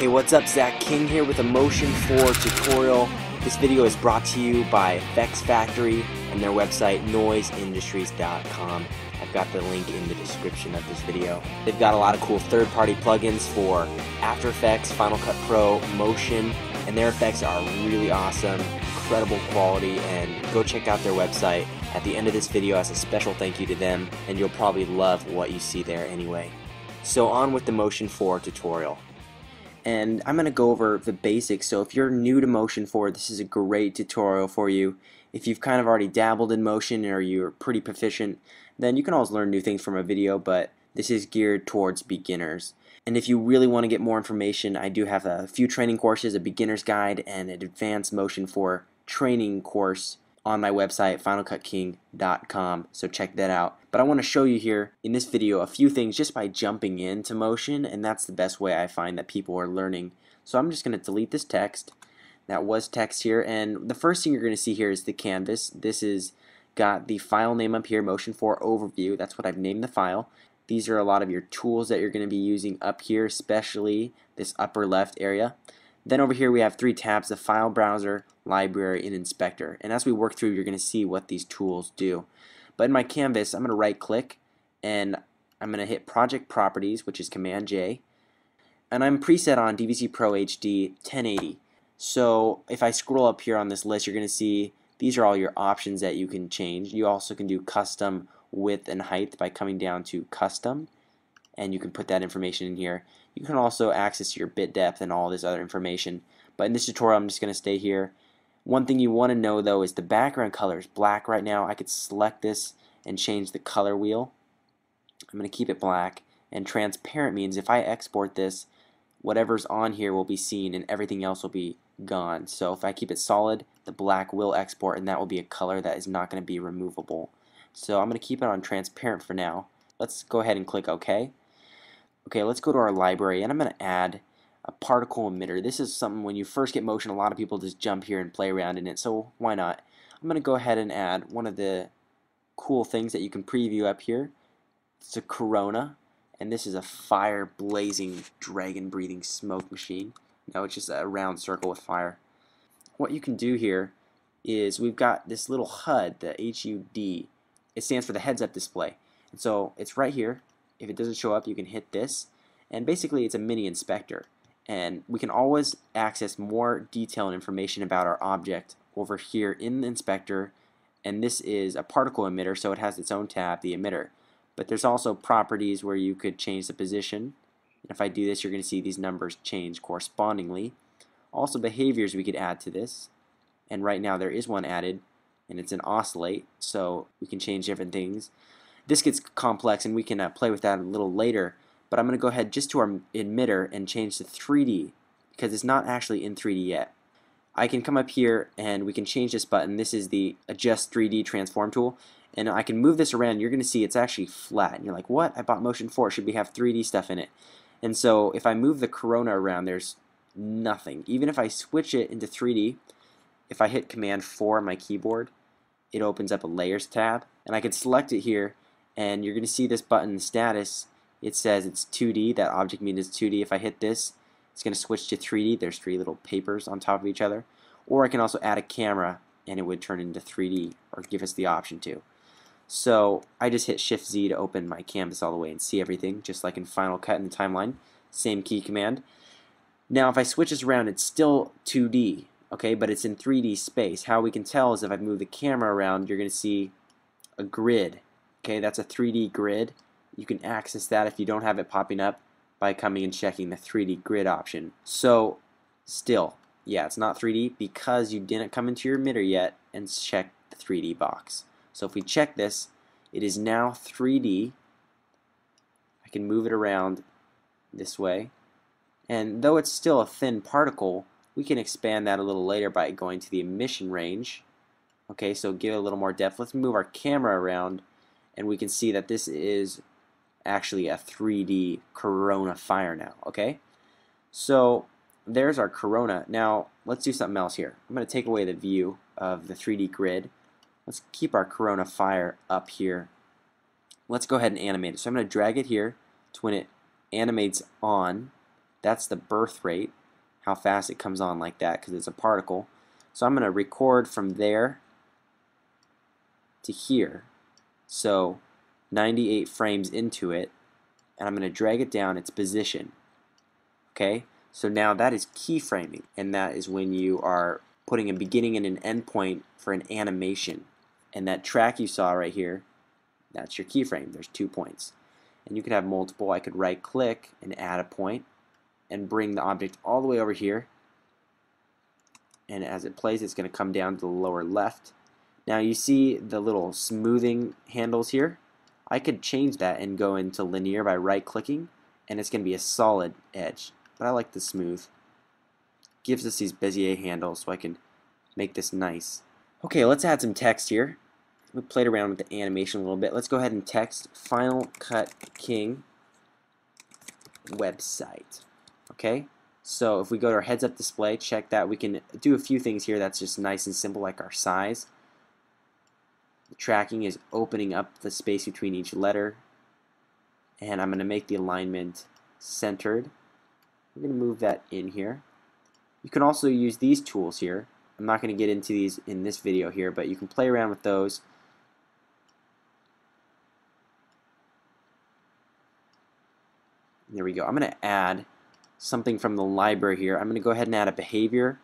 Hey, what's up? Zach King here with a Motion 4 tutorial. This video is brought to you by Effects Factory and their website noiseindustries.com. I've got the link in the description of this video. They've got a lot of cool third-party plugins for After Effects, Final Cut Pro, Motion, and their effects are really awesome, incredible quality, and go check out their website at the end of this video as a special thank you to them, and you'll probably love what you see there anyway. So on with the Motion 4 tutorial. And I'm going to go over the basics. So if you're new to Motion 4, this is a great tutorial for you. If you've kind of already dabbled in Motion or you're pretty proficient, then you can always learn new things from a video, but this is geared towards beginners. And if you really want to get more information, I do have a few training courses, a beginner's guide, and an advanced Motion 4 training course on my website, finalcutking.com, so check that out. But I want to show you here in this video a few things just by jumping into Motion, and that's the best way I find that people are learning. So I'm just going to delete this text. That was text here, and the first thing you're going to see here is the canvas. This is got the file name up here, Motion 4 Overview. That's what I've named the file. These are a lot of your tools that you're going to be using up here, especially this upper left area. Then over here we have three tabs: the File Browser, Library, and Inspector. And as we work through, you're going to see what these tools do. But in my canvas, I'm going to right click and I'm going to hit Project Properties, which is Command J. And I'm preset on DVC Pro HD 1080. So if I scroll up here on this list, you're going to see these are all your options that you can change. You also can do custom width and height by coming down to Custom, and you can put that information in here. You can also access your bit depth and all this other information. But in this tutorial, I'm just going to stay here. One thing you want to know though is the background color is black right now. I could select this and change the color wheel. I'm going to keep it black. And transparent means if I export this, whatever's on here will be seen and everything else will be gone. So if I keep it solid, the black will export, and that will be a color that is not going to be removable. So I'm going to keep it on transparent for now. Let's go ahead and click OK. Okay, let's go to our library, and I'm going to add a particle emitter. This is something when you first get Motion, a lot of people just jump here and play around in it, so why not? I'm going to go ahead and add one of the cool things that you can preview up here. It's a Corona, and this is a fire-blazing, dragon-breathing smoke machine. No, it's just a round circle with fire. What you can do here is we've got this little HUD, the HUD. It stands for the heads-up display. And so it's right here. If it doesn't show up, you can hit this, and basically it's a mini inspector, and we can always access more detail and information about our object over here in the inspector. And this is a particle emitter, so it has its own tab, the emitter. But there's also properties where you could change the position. And if I do this, you're going to see these numbers change correspondingly. Also behaviors we could add to this, and right now there is one added, and it's an oscillate, so we can change different things. This gets complex, and we can play with that a little later, but I'm going to go ahead just to our emitter and change to 3D because it's not actually in 3D yet. I can come up here and we can change this button. This is the Adjust 3D Transform tool, and I can move this around. You're going to see it's actually flat, and you're like, what? I bought Motion 4. Should we have 3D stuff in it? And so if I move the Corona around, there's nothing. Even if I switch it into 3D, if I hit Command 4 on my keyboard, it opens up a Layers tab, and I can select it here. And you're going to see this button status. It says it's 2D. That object means it's 2D. If I hit this, it's going to switch to 3D. There's three little papers on top of each other. Or I can also add a camera, and it would turn into 3D, or give us the option to. So I just hit Shift Z to open my canvas all the way and see everything, just like in Final Cut in the timeline. Same key command. Now if I switch this around, it's still 2D, okay, but it's in 3D space. How we can tell is if I move the camera around, you're going to see a grid. Okay, that's a 3D grid. You can access that if you don't have it popping up by coming and checking the 3D grid option. So still, yeah, it's not 3D because you didn't come into your emitter yet and check the 3D box. So if we check this, it is now 3D. I can move it around this way. And though it's still a thin particle, we can expand that a little later by going to the emission range. Okay, so give it a little more depth. Let's move our camera around, and we can see that this is actually a 3D Corona fire now. Okay, so there's our Corona. Now let's do something else here. I'm going to take away the view of the 3D grid. Let's keep our Corona fire up here. Let's go ahead and animate it. So I'm going to drag it here to when it animates on, That's the birth rate, how fast it comes on like that, because it's a particle. So I'm going to record from there to here. So 98 frames into it, and I'm going to drag it down its position. Okay, so now that is keyframing, and that is when you are putting a beginning and an end point for an animation. And that track you saw right here, that's your keyframe. There's 2 points. And you could have multiple. I could right click and add a point and bring the object all the way over here. And as it plays, it's going to come down to the lower left. Now you see the little smoothing handles here. I could change that and go into linear by right clicking, and it's going to be a solid edge. But I like the smooth. Gives us these Bezier handles so I can make this nice. Okay, let's add some text here. We played around with the animation a little bit. Let's go ahead and text Final Cut King website. Okay, so if we go to our heads up display, check that. We can do a few things here that's just nice and simple, like our size. The tracking is opening up the space between each letter, and I'm going to make the alignment centered. I'm going to move that in here. You can also use these tools here. I'm not going to get into these in this video here, but you can play around with those. There we go. I'm going to add something from the library here. I'm going to go ahead and add a behavior.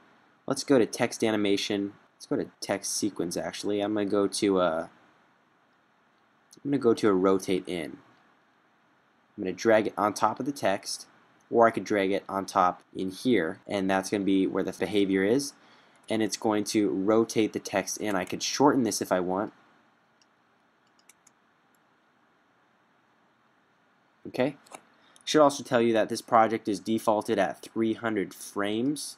Let's go to text animation. Let's go to text sequence actually. I'm going to go to a rotate in. I'm going to drag it on top of the text, or I could drag it on top in here, and that's going to be where the behavior is, and it's going to rotate the text in. I could shorten this if I want. Okay. Should also tell you that this project is defaulted at 300 frames,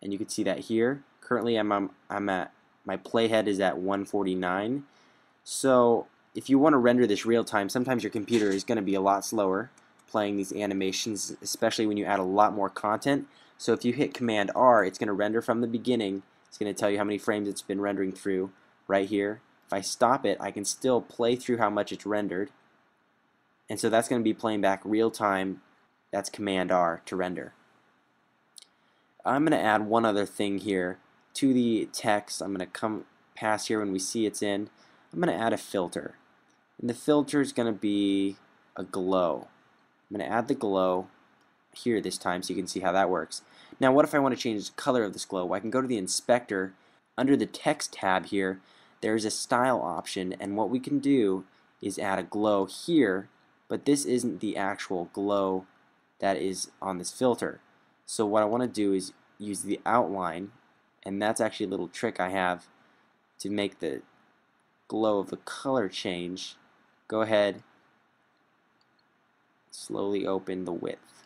and you can see that here. Currently I'm at my playhead is at 149. So if you want to render this real time, sometimes your computer is going to be a lot slower playing these animations, especially when you add a lot more content. So if you hit Command R, it's going to render from the beginning. It's going to tell you how many frames it's been rendering through right here. If I stop it, I can still play through how much it's rendered. And so that's going to be playing back real time. That's Command R to render. I'm going to add one other thing here to the text. I'm going to come past here when we see it's in. I'm going to add a filter. And the filter is going to be a glow. I'm going to add the glow here this time so you can see how that works. Now what if I want to change the color of this glow? Well, I can go to the inspector. Under the text tab here, there's a style option, and what we can do is add a glow here, but this isn't the actual glow that is on this filter. So what I want to do is use the outline, and that's actually a little trick I have to make the glow of the color change. Go ahead, slowly open the width.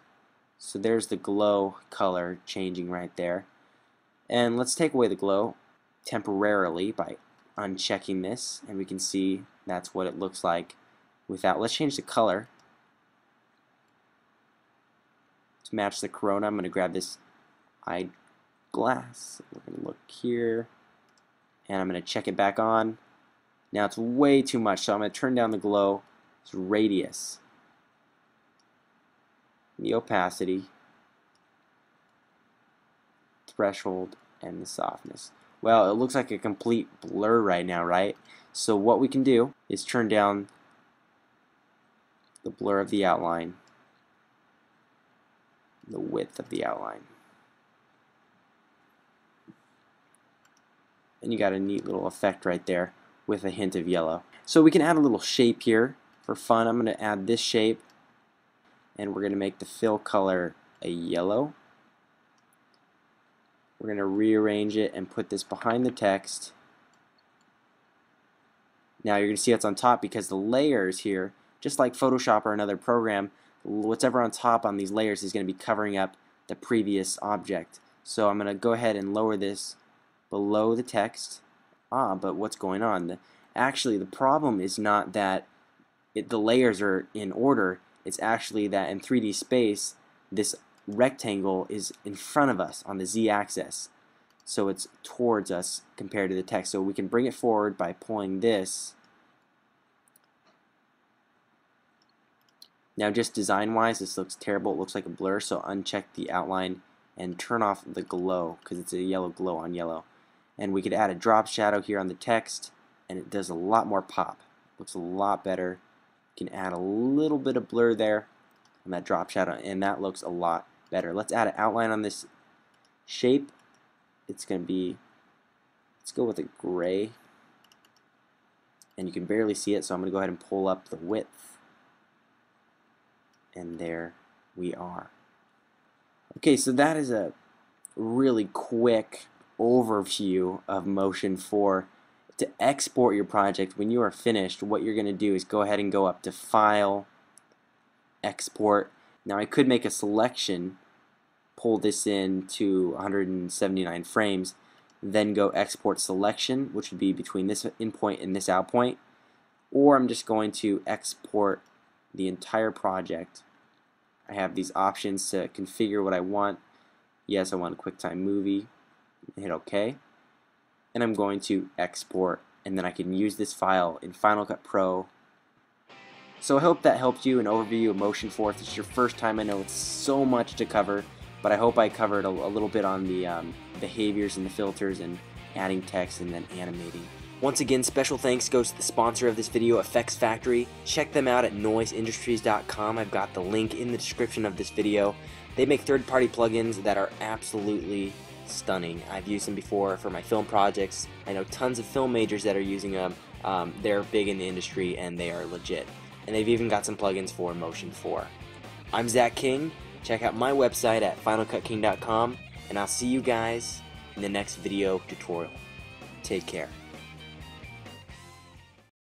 So there's the glow color changing right there. And let's take away the glow temporarily by unchecking this, and we can see that's what it looks like without. Let's change the color to match the corona. I'm going to grab this eyeglass. We're going to look here, and I'm going to check it back on. Now it's way too much, so I'm going to turn down the glow, its radius, the opacity, threshold, and the softness. Well, it looks like a complete blur right now, right? So what we can do is turn down the blur of the outline, the width of the outline. And you got a neat little effect right there with a hint of yellow. So we can add a little shape here for fun. I'm going to add this shape, and we're going to make the fill color a yellow. We're going to rearrange it and put this behind the text. Now you're going to see it's on top because the layers here, just like Photoshop or another program, whatever on top on these layers is going to be covering up the previous object. So I'm going to go ahead and lower this below the text. But what's going on? Actually, the problem is not that the layers are in order. It's actually that in 3D space, this rectangle is in front of us on the z-axis. So it's towards us compared to the text. So we can bring it forward by pulling this Now just design wise, this looks terrible. It looks like a blur, so uncheck the outline and turn off the glow because it's a yellow glow on yellow. And we could add a drop shadow here on the text, and it does a lot more pop. Looks a lot better. You can add a little bit of blur there on that drop shadow, and that looks a lot better. Let's add an outline on this shape. It's going to be, let's go with a gray, and you can barely see it, so I'm going to go ahead and pull up the width, and there we are. Okay, so that is a really quick overview of Motion 4. To export your project, when you are finished, what you're going to do is go ahead and go up to File, Export. Now I could make a selection, pull this in to 179 frames, then go Export Selection, which would be between this in point and this out point, or I'm just going to export the entire project. I have these options to configure what I want. Yes, I want a QuickTime Movie. Hit OK. And I'm going to export, and then I can use this file in Final Cut Pro. So I hope that helped you, an overview of Motion 4. If it's your first time, I know it's so much to cover, but I hope I covered a little bit on the behaviors and the filters and adding text and then animating. Once again, special thanks goes to the sponsor of this video, Effects Factory. Check them out at noiseindustries.com. I've got the link in the description of this video. They make third-party plugins that are absolutely stunning. I've used them before for my film projects. I know tons of film majors that are using them. They're big in the industry and they are legit. And they've even got some plugins for Motion 4. I'm Zach King. Check out my website at finalcutking.com, and I'll see you guys in the next video tutorial. Take care.